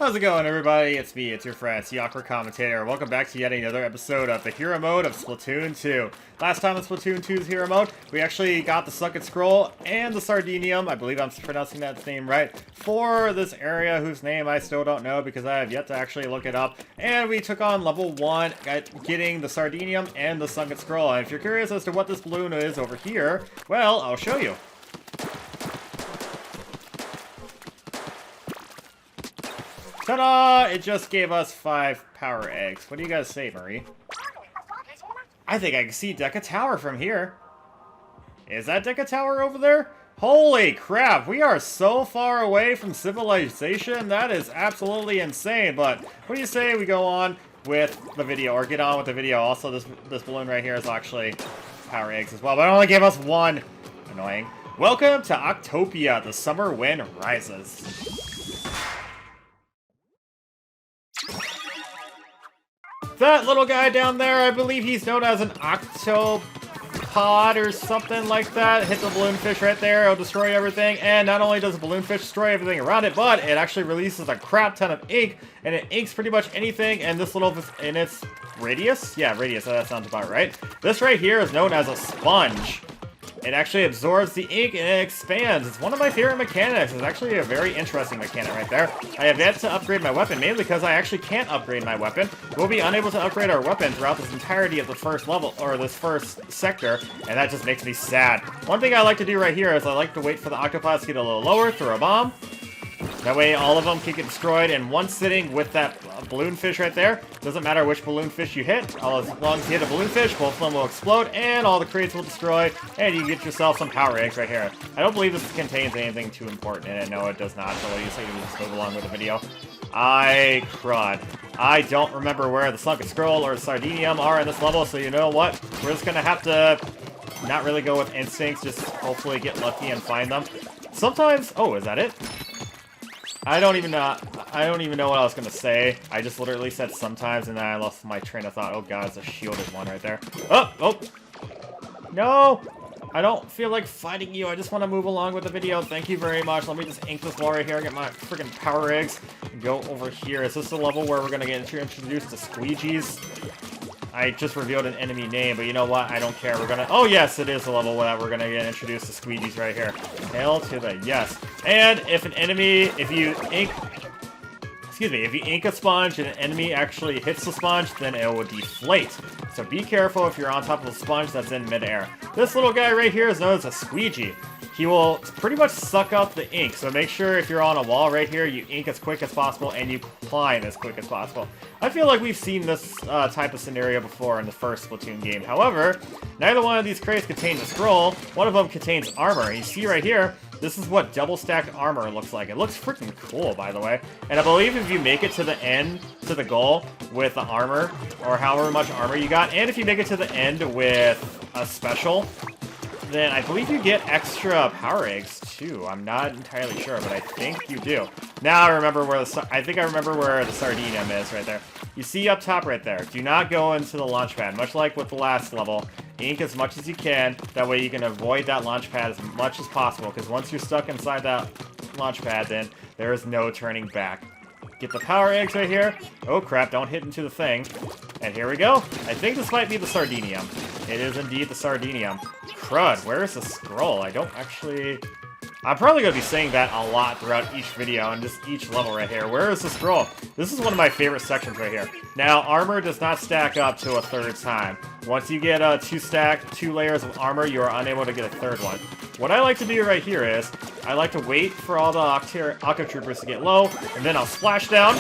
How's it going, everybody? It's me, it's your friend, the Awkward Commentator. Welcome back to yet another episode of the Hero Mode of Splatoon 2. Last time in Splatoon 2's Hero Mode, we actually got the Sunken Scroll and the Sardinium, I believe I'm pronouncing that name right, for this area whose name I still don't know because I have yet to actually look it up. And we took on level 1, getting the Sardinium and the Sunken Scroll. And if you're curious as to what this balloon is over here, well, I'll show you. Ta-da! It just gave us 5 power eggs. What do you guys say, Marie? I think I can see Deca Tower from here. Is that Deca Tower over there? Holy crap, we are so far away from civilization. That is absolutely insane. But what do you say we go on with the video, or get on with the video? Also, this balloon right here is actually power eggs as well, but it only gave us 1. Annoying. Welcome to Octopia, the summer wind rises. That little guy down there, I believe he's known as an octopod or something like that. Hit the balloon fish right there, it'll destroy everything. And not only does the balloon fish destroy everything around it, but it actually releases a crap ton of ink, and it inks pretty much anything in this little, in its radius? Yeah, radius, that sounds about right. This right here is known as a sponge. It actually absorbs the ink and it expands. It's one of my favorite mechanics. It's actually a very interesting mechanic right there. I have yet to upgrade my weapon, mainly because I actually can't upgrade my weapon. We'll be unable to upgrade our weapon throughout this entirety of the first level, or this first sector, and that just makes me sad. One thing I like to do right here is I like to wait for the octopods to get a little lower, throw a bomb. That way all of them can get destroyed in one sitting with that balloon fish right there. Doesn't matter which balloon fish you hit, as long as you hit a balloon fish, both of them will explode and all the crates will destroy, and you get yourself some power eggs right here. I don't believe this contains anything too important in it. No, it does not, so what do you say we just move along with the video? Crud. I don't remember where the Sunken Scroll or Sardinium are in this level, so you know what? We're just gonna have to not really go with instincts, just hopefully get lucky and find them. Sometimes, oh, is that it? I don't even know what I was gonna say. I just literally said sometimes, and then I lost my train of thought. Oh god, it's a shielded one right there. Oh! No! I don't feel like fighting you. I just want to move along with the video. Thank you very much. Let me just ink this wall right here, get my freaking power eggs, and go over here. Is this the level where we're gonna get introduced to squeegees? I just revealed an enemy name, but you know what? I don't care. We're gonna... Oh, yes, it is the level where we're gonna get introduced to squeegees right here. Hail to the yes. And if an enemy... If you ink a sponge and an enemy actually hits the sponge, then it will deflate. So be careful if you're on top of a sponge that's in midair. This little guy right here is known as a squeegee. He will pretty much suck out the ink, so make sure if you're on a wall right here, you ink as quick as possible and you climb as quick as possible. I feel like we've seen this type of scenario before in the first Splatoon game. However, neither one of these crates contains a scroll. One of them contains armor. And you see right here, this is what double-stacked armor looks like. It looks freaking cool, by the way. And I believe if you make it to the end, to the goal, with the armor, or however much armor you got, and if you make it to the end with a special, then I believe you get extra power eggs too. I'm not entirely sure, but I think you do. Now I remember where I think I remember where the Sardinium is right there. You see up top right there. Do not go into the launch pad, much like with the last level. Ink as much as you can. That way you can avoid that launch pad as much as possible, because once you're stuck inside that launch pad, then there is no turning back. Get the power eggs right here. Oh crap, don't hit into the thing. And here we go. I think this might be the Sardinium. It is indeed the Sardinium. Crud, where is the scroll? I don't actually... I'm probably going to be saying that a lot throughout each video and just each level right here. Where is the scroll? This is one of my favorite sections right here. Now, armor does not stack up to a third time. Once you get 2 layers of armor, you are unable to get a third one. What I like to do right here is, I like to wait for all the Octo Troopers to get low, and then I'll splash down.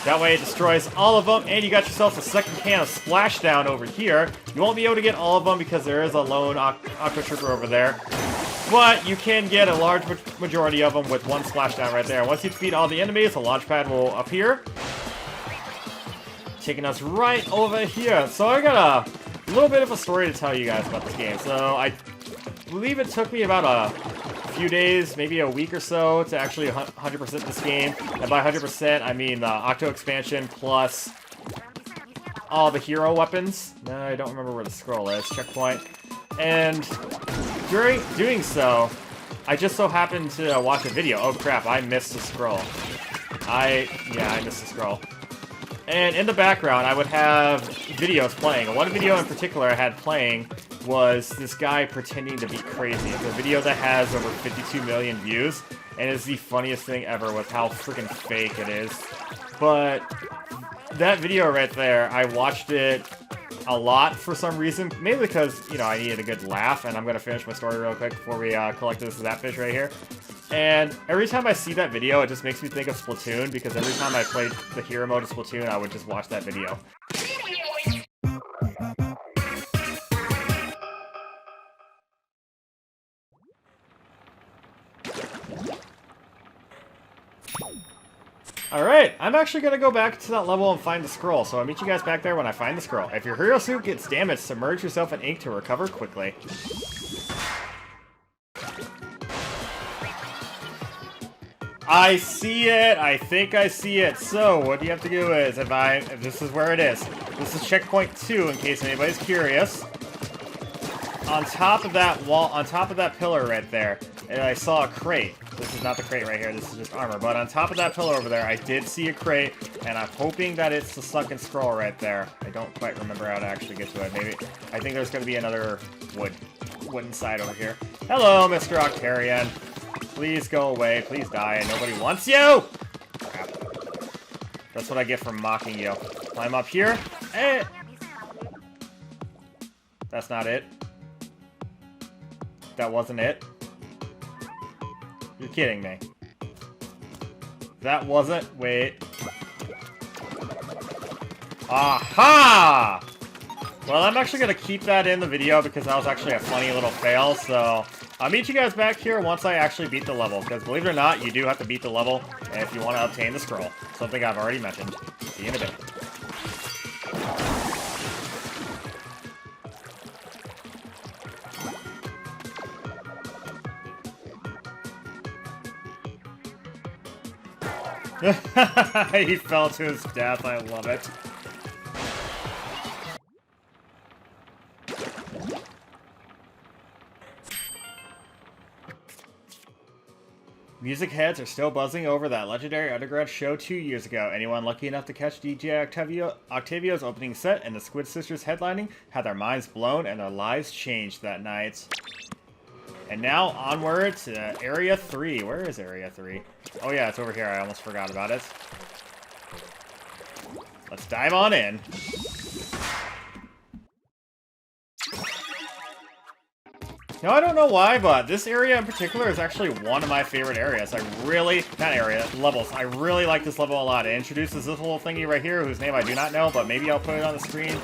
That way it destroys all of them, and you got yourself a second can of splashdown over here. You won't be able to get all of them because there is a lone Octo Trooper over there. But you can get a large majority of them with one splashdown right there. Once you defeat all the enemies, the launch pad will appear, taking us right over here. So I got a little bit of a story to tell you guys about this game. So I believe it took me about a few days, maybe a week or so, to actually 100% this game. And by 100%, I mean the Octo expansion plus all the hero weapons. No, I don't remember where the scroll is. Checkpoint. And during doing so, I just so happened to watch a video. Oh crap, I missed the scroll. Yeah, I missed the scroll. And in the background, I would have videos playing. One video in particular I had playing was this guy pretending to be crazy. It's a video that has over 52 million views, and it's the funniest thing ever with how freaking fake it is. But that video right there, I watched it a lot for some reason, mainly because, you know, I needed a good laugh, and I'm going to finish my story real quick before we collect this fish right here. And every time I see that video, it just makes me think of Splatoon, because every time I played the hero mode of Splatoon, I would just watch that video. Alright, I'm actually going to go back to that level and find the scroll, so I'll meet you guys back there when I find the scroll. If your hero suit gets damaged, submerge yourself in ink to recover quickly. I see it! I think I see it. So, what you have to do is, if this is where it is. This is checkpoint 2, in case anybody's curious. On top of that wall, on top of that pillar right there, and I saw a crate. This is not the crate right here, this is just armor. But on top of that pillar over there, I did see a crate, and I'm hoping that it's the Sunken Scroll right there. I don't quite remember how to actually get to it. Maybe, I think there's going to be another wooden side over here. Hello, Mr. Octarian. Please go away, please die, nobody wants you! Crap. That's what I get for mocking you. Climb up here. Eh. That's not it. That wasn't it. You're kidding me. That wasn't... Wait. Aha! Well, I'm actually going to keep that in the video because that was actually a funny little fail, so... I'll meet you guys back here once I actually beat the level, because believe it or not, you do have to beat the level if you want to obtain the scroll. Something I've already mentioned. See you in a bit. He fell to his death, I love it. Music heads are still buzzing over that legendary undergrad show 2 years ago. Anyone lucky enough to catch DJ Octavio's opening set and the Squid Sisters headlining had their minds blown and their lives changed that night. And now onward to Area 3. Where is Area 3? Oh yeah, it's over here. I almost forgot about it. Let's dive on in. Now, I don't know why, but this area in particular is actually one of my favorite areas. Levels. I really like this level a lot. It introduces this little thingy right here, whose name I do not know, but maybe I'll put it on the screen.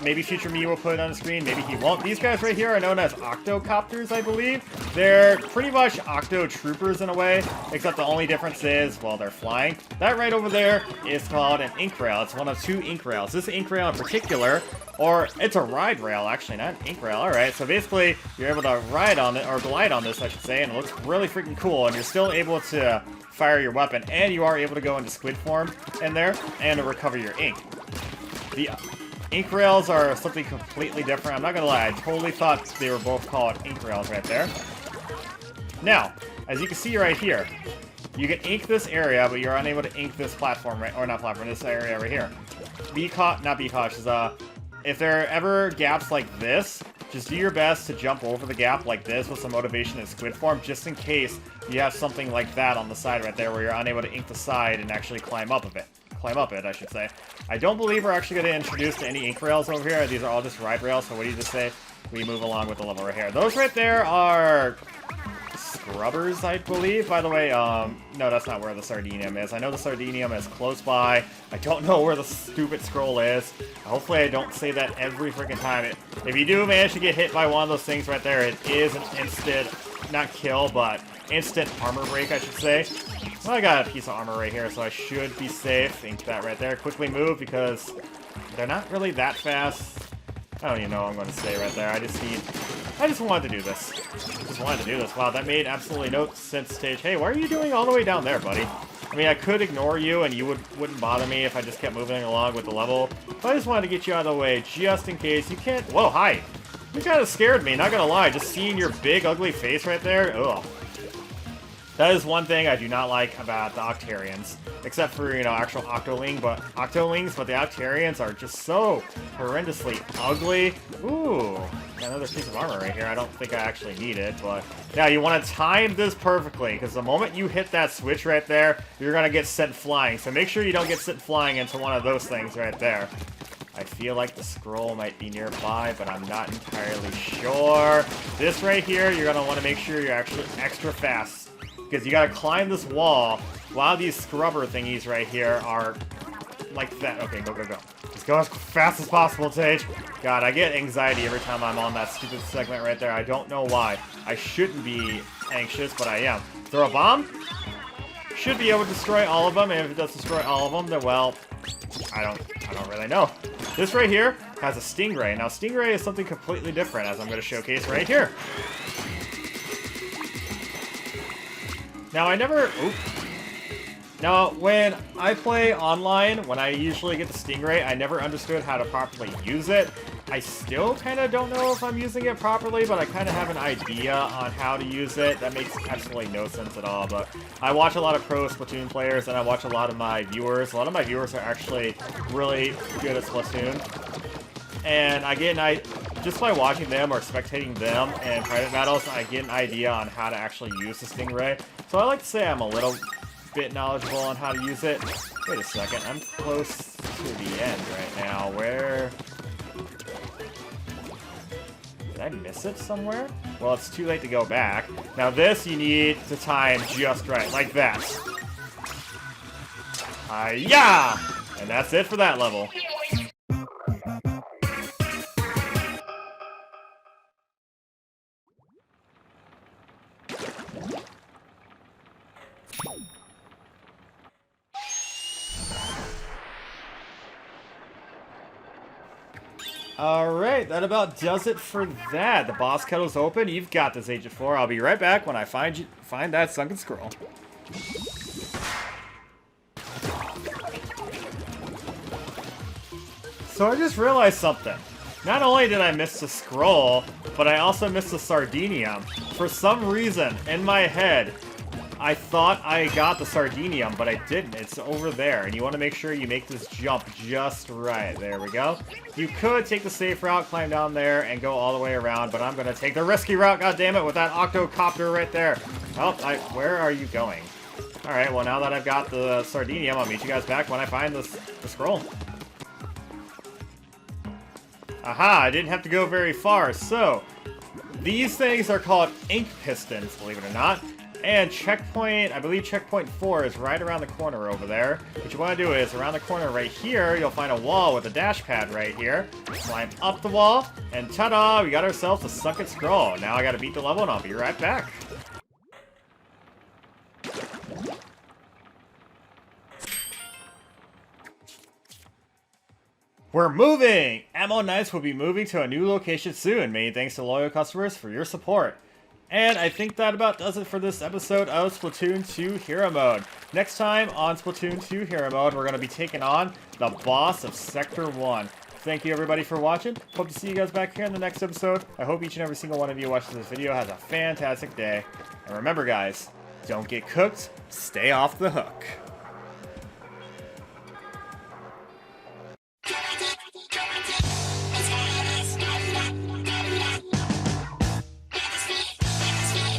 Maybe future me will put it on the screen, maybe he won't. These guys right here are known as octocopters, I believe. They're pretty much octo troopers in a way, except the only difference is, well, they're flying. That right over there is called an ink rail. It's one of 2 ink rails. This ink rail in particular, or it's a ride rail, actually, not an ink rail. Alright, so basically, you're able to ride on it, or glide on this, I should say, and it looks really freaking cool, and you're still able to fire your weapon, and you are able to go into squid form in there, and to recover your ink. The ink rails are something completely different. I'm not gonna lie, I totally thought they were both called ink rails right there. Now, as you can see right here, you can ink this area, but you're unable to ink this platform, right? Or not platform, this area right here. Not be cautious. If there are ever gaps like this, just do your best to jump over the gap like this with some motivation in squid form, just in case you have something like that on the side right there where you're unable to ink the side and actually climb up it, I should say. I don't believe we're actually going to introduce any ink rails over here. These are all just ride rails, so what do you just say? We move along with the level right here. Those right there are scrubbers, I believe. By the way, no, that's not where the sardinium is. I know the sardinium is close by. I don't know where the stupid scroll is. Hopefully I don't say that every freaking time. If you do manage to get hit by one of those things right there, it is an instant, not kill, but instant armor break, I should say. Well, I got a piece of armor right here, so I should be safe. Ink that right there. Quickly move, because they're not really that fast. I don't even know what I'm going to say right there. I just wanted to do this. Wow, that made absolutely no sense, Stage. Hey, why are you doing all the way down there, buddy? I mean, I could ignore you, and you wouldn't bother me if I just kept moving along with the level. But I just wanted to get you out of the way, just in case. You can't... Whoa, hi! You kind of scared me, not gonna lie. Just seeing your big, ugly face right there, ugh. That is one thing I do not like about the Octarians, except for, you know, actual Octolings, but the Octarians are just so horrendously ugly. Ooh, got another piece of armor right here. I don't think I actually need it, but yeah, you want to time this perfectly, because the moment you hit that switch right there, you're going to get sent flying. So make sure you don't get sent flying into one of those things right there. I feel like the scroll might be nearby, but I'm not entirely sure. This right here, you're going to want to make sure you're actually extra fast, because you got to climb this wall while these scrubber thingies right here are like that. Okay, go, go, go. Just go as fast as possible, Tage. God, I get anxiety every time I'm on that stupid segment right there. I don't know why. I shouldn't be anxious, but I am. Throw a bomb? Should be able to destroy all of them, and if it does destroy all of them, then, well, I don't really know. This right here has a Stingray. Now, Stingray is something completely different, as I'm going to showcase right here. Now, Now, when I play online, when I usually get the Stingray, I never understood how to properly use it. I still kind of don't know if I'm using it properly, but I kind of have an idea on how to use it. That makes absolutely no sense at all, but I watch a lot of pro Splatoon players, and I watch a lot of my viewers. A lot of my viewers are actually really good at Splatoon. And again, just by watching them or spectating them in private battles, I get an idea on how to actually use the Stingray. So I like to say I'm a little bit knowledgeable on how to use it. Wait a second, I'm close to the end right now. Where... Did I miss it somewhere? Well, it's too late to go back. Now this you need to time just right, like that. Hi-ya! And that's it for that level. Alright, that about does it for that. The boss kettle's open. You've got this, Agent 4. I'll be right back when I find that Sunken Scroll. So I just realized something. Not only did I miss the scroll, but I also missed the sardinium. For some reason, in my head, I thought I got the sardinium, but I didn't. It's over there, and you want to make sure you make this jump just right. There we go. You could take the safe route, climb down there, and go all the way around, but I'm going to take the risky route, goddammit, with that octocopter right there. Oh, where are you going? Alright, well now that I've got the sardinium, I'll meet you guys back when I find the scroll. Aha, I didn't have to go very far. So, these things are called ink pistons, believe it or not. And checkpoint, I believe checkpoint 4 is right around the corner over there. What you want to do is, around the corner right here, you'll find a wall with a dash pad right here. Climb up the wall, and ta-da, we got ourselves a Sunken Scroll. Now I gotta beat the level, and I'll be right back. We're moving! Ammo Knights will be moving to a new location soon. Many thanks to loyal customers for your support. And I think that about does it for this episode of Splatoon 2 Hero Mode. Next time on Splatoon 2 Hero Mode, we're going to be taking on the boss of Sector 1. Thank you everybody for watching. Hope to see you guys back here in the next episode. I hope each and every single one of you watching this video has a fantastic day. And remember guys, don't get cooked, stay off the hook.